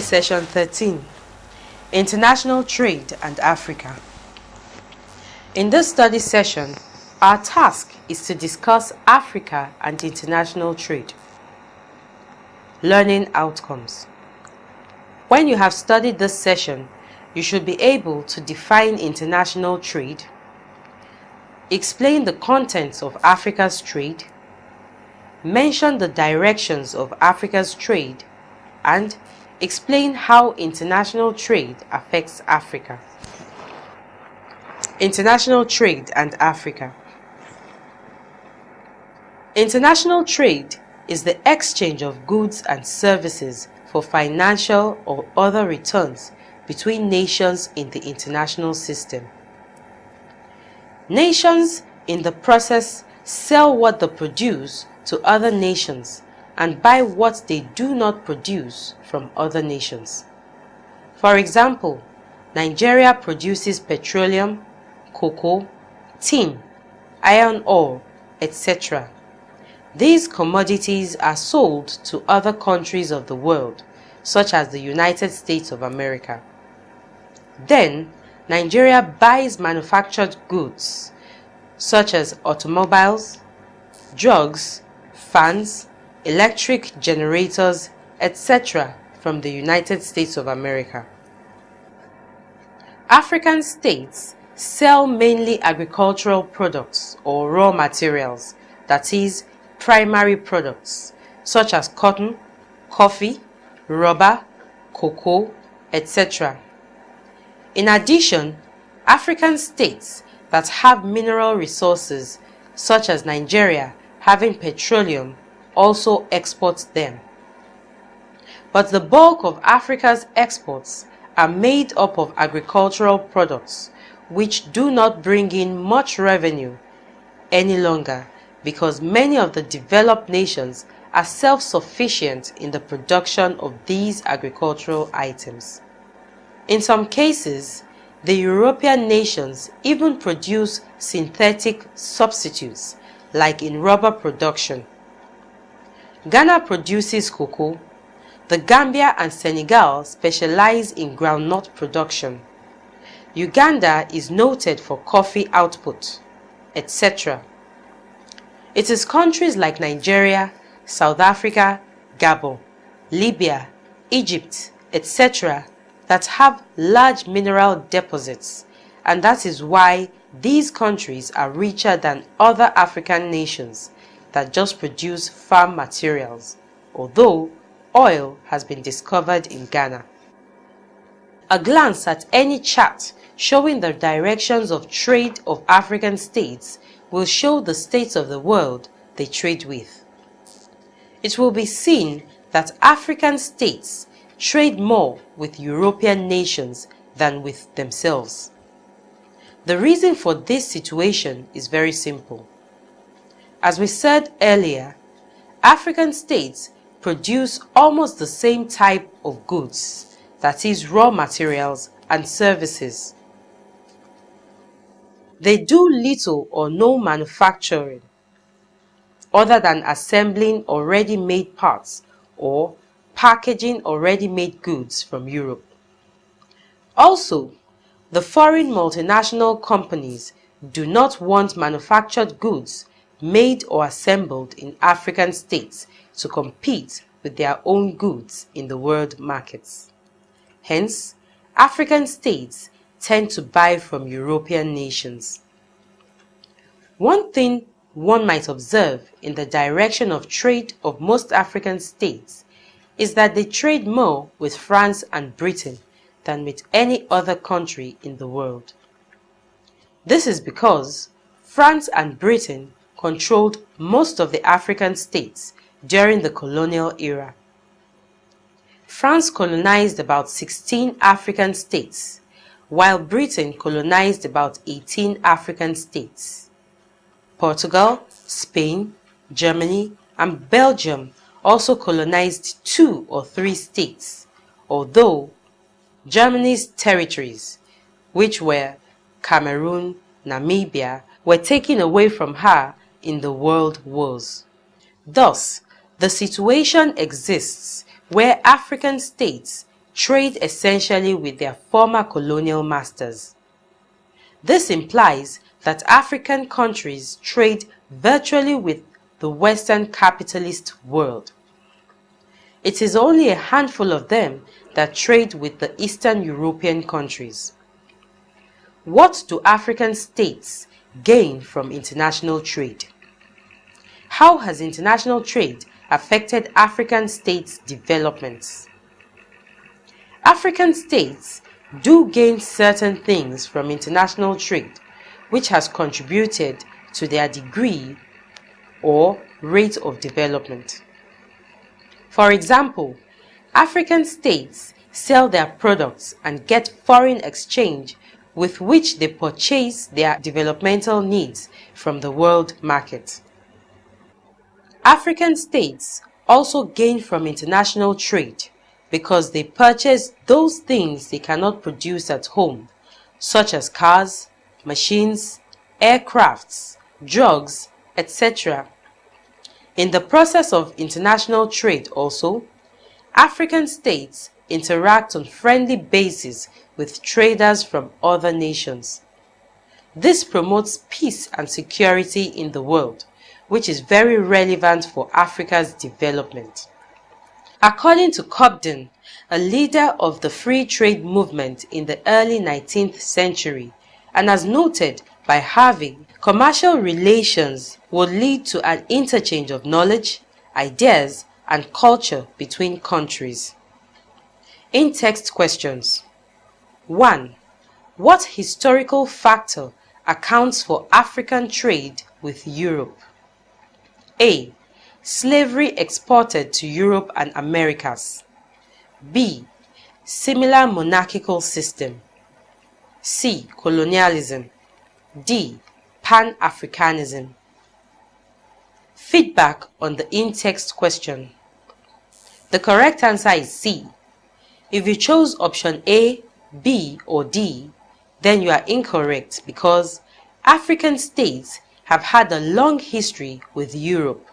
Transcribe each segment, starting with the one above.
Study Session 13, International Trade and Africa. In this study session, our task is to discuss Africa and international trade. Learning outcomes. When you have studied this session, you should be able to define international trade, explain the contents of Africa's trade, mention the directions of Africa's trade, and explain how international trade affects Africa. International trade and Africa. International trade is the exchange of goods and services for financial or other returns between nations in the international system. Nations in the process sell what they produce to other nations and buy what they do not produce from other nations. For example, Nigeria produces petroleum, cocoa, tin, iron ore, etc. These commodities are sold to other countries of the world, such as the United States of America. Then, Nigeria buys manufactured goods, such as automobiles, drugs, fans, electric generators, etc. from the United States of America. African states sell mainly agricultural products or raw materials, that is, primary products, such as cotton, coffee, rubber, cocoa, etc. In addition, African states that have mineral resources, such as Nigeria having petroleum, also export them. But the bulk of Africa's exports are made up of agricultural products, which do not bring in much revenue any longer because many of the developed nations are self-sufficient in the production of these agricultural items. In some cases, the European nations even produce synthetic substitutes, like in rubber production. Ghana produces cocoa. The Gambia and Senegal specialize in groundnut production. Uganda is noted for coffee output, etc. It is countries like Nigeria, South Africa, Gabon, Libya, Egypt, etc. that have large mineral deposits, and that is why these countries are richer than other African nations that just produce farm materials, although oil has been discovered in Ghana. A glance at any chart showing the directions of trade of African states will show the states of the world they trade with. It will be seen that African states trade more with European nations than with themselves. The reason for this situation is very simple. As we said earlier, African states produce almost the same type of goods, that is, raw materials and services. They do little or no manufacturing, other than assembling already made parts or packaging already made goods from Europe. Also, the foreign multinational companies do not want manufactured goods made or assembled in African states to compete with their own goods in the world markets. Hence, African states tend to buy from European nations. One thing one might observe in the direction of trade of most African states is that they trade more with France and Britain than with any other country in the world. This is because France and Britain controlled most of the African states during the colonial era. France colonized about 16 African states, while Britain colonized about 18 African states. Portugal, Spain, Germany, and Belgium also colonized 2 or 3 states, although Germany's territories, which were Cameroon, Namibia, were taken away from her in the World Wars. Thus, the situation exists where African states trade essentially with their former colonial masters. This implies that African countries trade virtually with the Western capitalist world. It is only a handful of them that trade with the Eastern European countries. What do African states gain from international trade? How has international trade affected African states' developments? African states do gain certain things from international trade, which has contributed to their degree or rate of development. For example, African states sell their products and get foreign exchange with which they purchase their developmental needs from the world market. African states also gain from international trade because they purchase those things they cannot produce at home, such as cars, machines, aircrafts, drugs, etc. In the process of international trade also, African states interact on friendly basis with traders from other nations. This promotes peace and security in the world, which is very relevant for Africa's development. According to Cobden, a leader of the free trade movement in the early 19th century, and as noted by Harvey, commercial relations would lead to an interchange of knowledge, ideas, and culture between countries. In-text questions. 1. What historical factor accounts for African trade with Europe? A. Slavery exported to Europe and Americas. B. Similar monarchical system. C. Colonialism. D. Pan-Africanism. Feedback on the in-text question. The correct answer is C. If you chose option A, B, or D, then you are incorrect because African states have had a long history with Europe.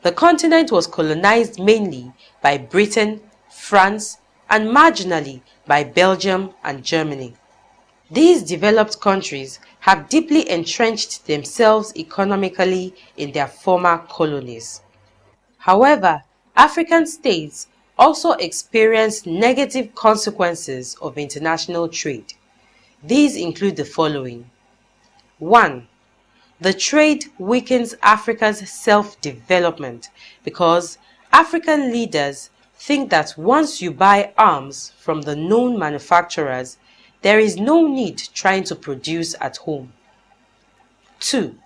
The continent was colonized mainly by Britain, France, and marginally by Belgium and Germany. These developed countries have deeply entrenched themselves economically in their former colonies. However, African states also experience negative consequences of international trade. These include the following. 1. The trade weakens Africa's self-development because African leaders think that once you buy arms from the known manufacturers, there is no need trying to produce at home. 2.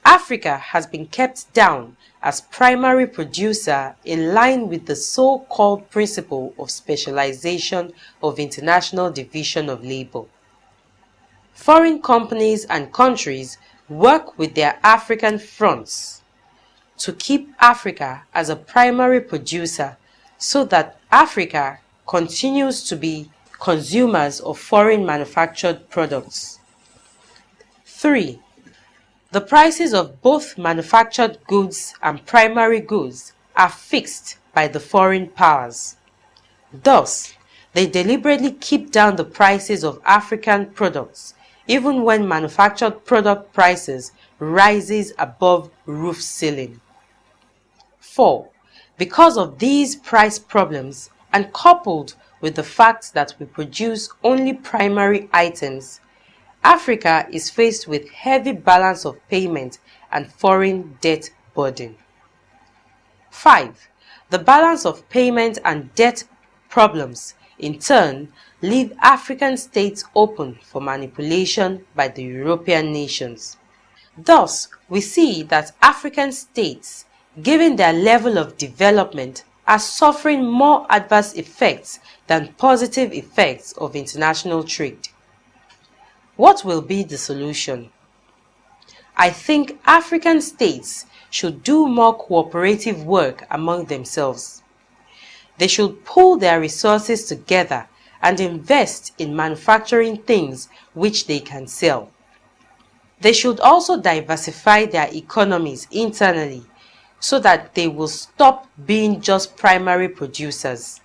Africa has been kept down as primary producer in line with the so-called principle of specialization of international division of labor. Foreign companies and countries work with their African fronts to keep Africa as a primary producer so that Africa continues to be consumers of foreign manufactured products. 3. The prices of both manufactured goods and primary goods are fixed by the foreign powers. Thus, they deliberately keep down the prices of African products even when manufactured product prices rises above roof ceiling. 4. Because of these price problems and coupled with the fact that we produce only primary items, Africa is faced with heavy balance of payment and foreign debt burden. 5. The balance of payment and debt problems, in turn, leave African states open for manipulation by the European nations. Thus, we see that African states, given their level of development, are suffering more adverse effects than positive effects of international trade. What will be the solution? I think African states should do more cooperative work among themselves. They should pool their resources together and invest in manufacturing things which they can sell. They should also diversify their economies internally so that they will stop being just primary producers.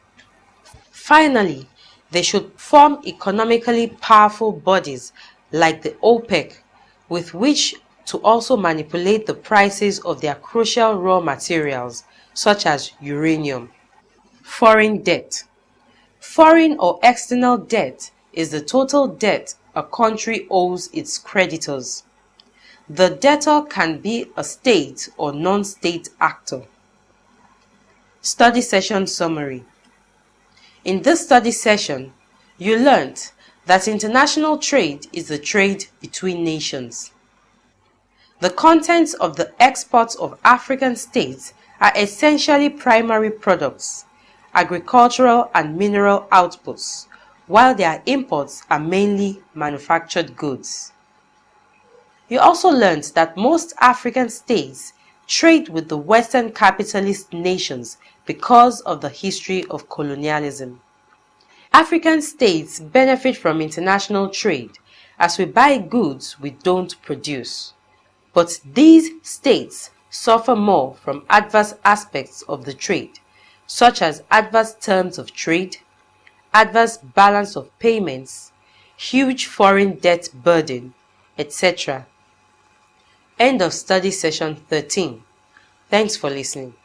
Finally, they should form economically powerful bodies like the OPEC, with which to also manipulate the prices of their crucial raw materials, such as uranium. Foreign debt. Foreign or external debt is the total debt a country owes its creditors. The debtor can be a state or non-state actor. Study session summary. In this study session, you learnt that international trade is the trade between nations. The contents of the exports of African states are essentially primary products, agricultural and mineral outputs, while their imports are mainly manufactured goods. You also learnt that most African states trade with the Western capitalist nations because of the history of colonialism. African states benefit from international trade as we buy goods we don't produce. But these states suffer more from adverse aspects of the trade, such as adverse terms of trade, adverse balance of payments, huge foreign debt burden, etc. End of study session 13. Thanks for listening.